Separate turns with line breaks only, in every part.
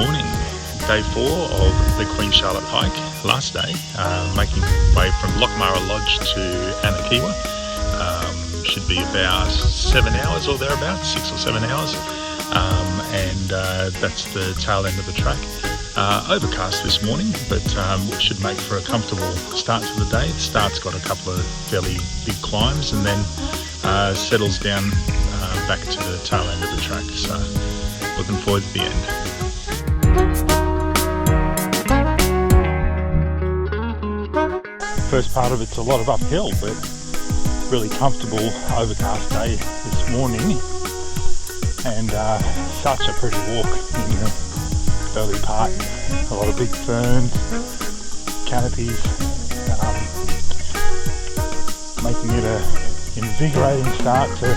morning, day 4 of the Queen Charlotte hike, last day, making way from Lochmara Lodge to Anakiwa. Should be about 7 hours or thereabouts, 6 or 7 hours, and that's the tail end of the track. Overcast this morning, but should make for a comfortable start to the day. The start's got a couple of fairly big climbs and then settles down back to the tail end of the track, so looking forward to the end.
First part of it's a lot of uphill, but really comfortable overcast day this morning, and such a pretty walk in the early part. A lot of big ferns, canopies, making it an invigorating start to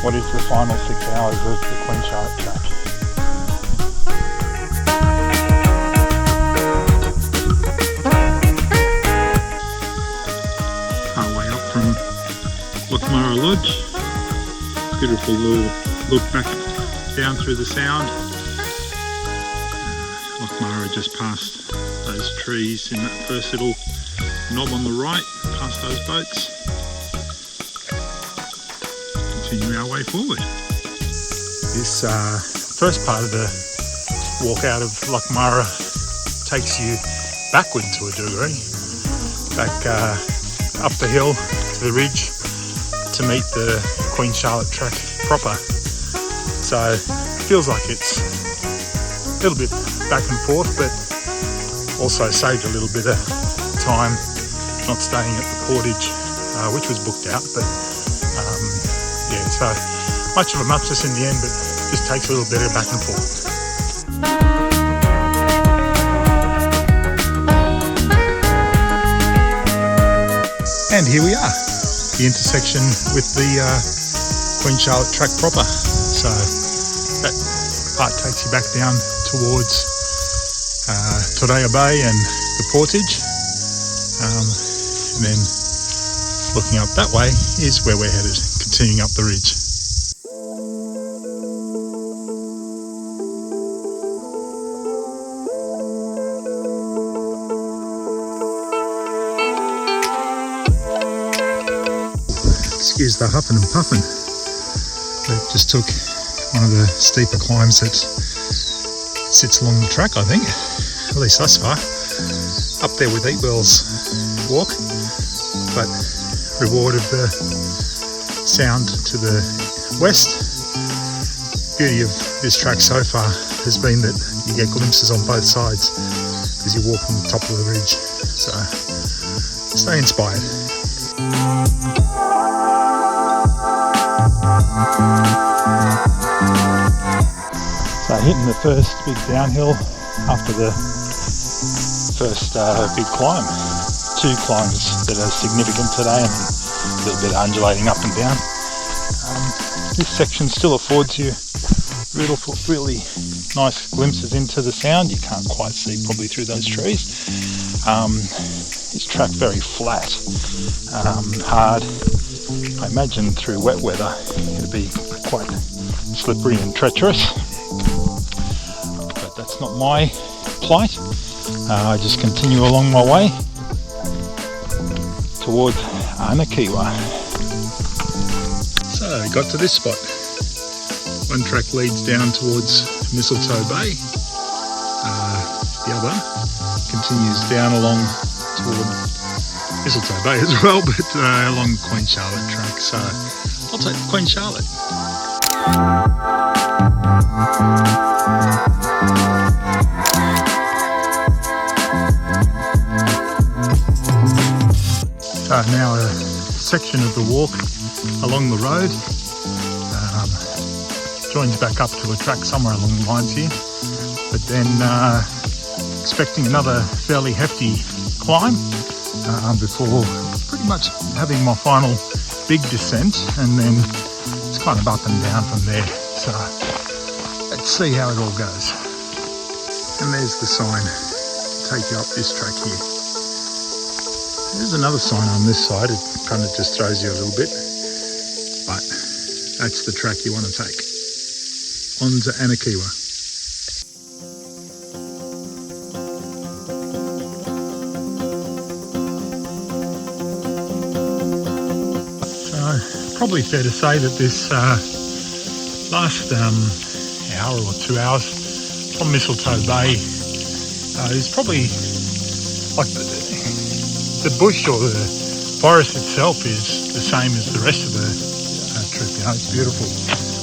what is the final 6 hours of the Queen Charlotte track.
Lochmara Lodge, beautiful little look back down through the sound. Lochmara just past those trees in that first little knob on the right, past those boats. Continue our way forward. This first part of the walk out of Lochmara takes you backward to a degree, back up the hill to the ridge, to meet the Queen Charlotte track proper. So it feels like it's a little bit back and forth, but also saved a little bit of time not staying at the portage, which was booked out, but yeah, so much of a muchness in the end, but just takes a little bit of back and forth. And here we are, the intersection with the Queen Charlotte track proper. So that part takes you back down towards Torea Bay and the portage, and then looking up that way is where we're headed, continuing up the ridge. Excuse the huffing and puffing. We just took one of the steeper climbs that sits along the track, I think, at least thus far. Up there with Eatwell's walk, but reward of the sound to the west. Beauty of this track so far has been that you get glimpses on both sides as you walk on the top of the ridge. So stay inspired.
So hitting the first big downhill after the first big climb. 2 climbs that are significant today and a little bit undulating up and down. This section still affords you really nice glimpses into the sound. You can't quite see probably through those trees. This track very flat, hard. I imagine through wet weather it'd be quite slippery and treacherous, but that's not my plight. I just continue along my way towards Anakiwa.
So got to this spot. One track leads down towards Mistletoe Bay. The other continues down along toward Mistletoe Bay as well, but along the Queen Charlotte track. So I'll take the Queen Charlotte. So now a section of the walk along the road joins back up to a track somewhere along the lines here, but then expecting another fairly hefty climb before pretty much having my final big descent, and then it's kind of up and down from there. So let's see how it all goes. And there's the sign to take you up this track here. There's another sign on this side. It kind of just throws you a little bit, but that's the track you want to take. On to Anakiwa. probably fair to say that this last hour or 2 hours from Mistletoe Bay is probably like the bush or the forest itself is the same as the rest of the trip. You know, it's beautiful,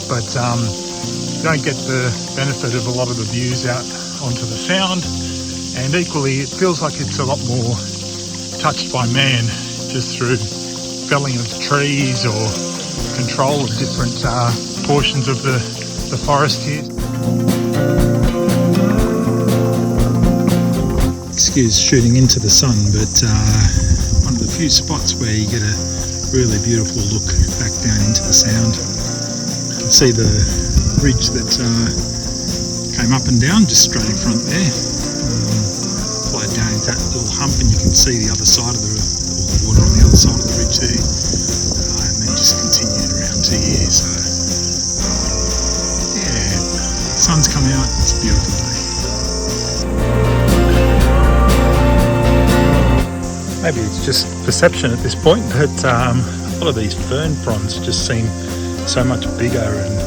but you don't get the benefit of a lot of the views out onto the sound, and equally it feels like it's a lot more touched by man just through felling of trees or control of different portions of the forest here. Excuse shooting into the sun, but one of the few spots where you get a really beautiful look back down into the sound. You can see the ridge that came up and down just straight in front there. Flowed down into that little hump, and you can see the other side of the water on the other side of the ridge there, and then just continued around to here. So yeah, the sun's come out, it's a beautiful day. Maybe it's just perception at this point, but a lot of these fern fronds just seem so much bigger and,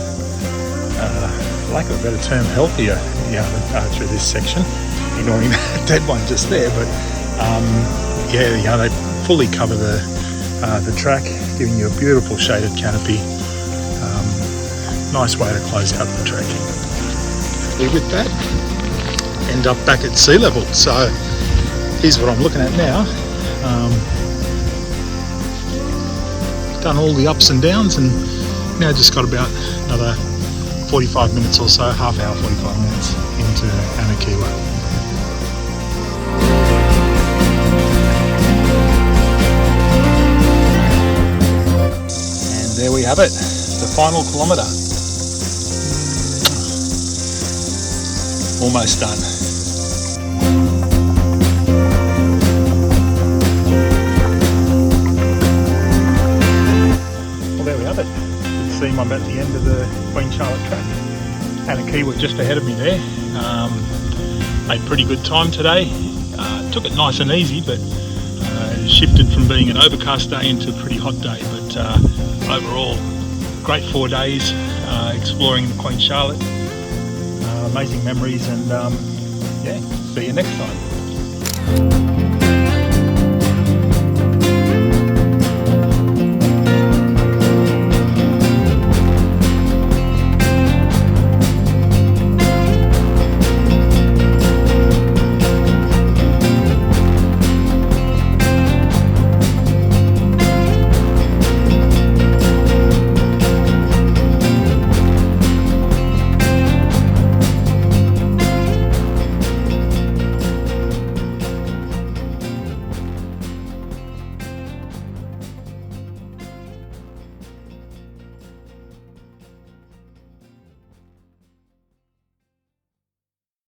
lack of a better term, healthier, through this section, ignoring that dead one just there. But they fully cover the track, giving you a beautiful shaded canopy. Nice way to close out the trek. With that, end up back at sea level. So here's what I'm looking at now. Done all the ups and downs, and now just got about another 45 minutes or so, half hour, 45 minutes into Anakiwa. And there we have it, the final kilometre. Almost done. I'm at the end of the Queen Charlotte track. Anakiwa just ahead of me there. Made pretty good time today. Took it nice and easy, but shifted from being an overcast day into a pretty hot day. But overall, great 4 days exploring the Queen Charlotte. Amazing memories, and see you next time.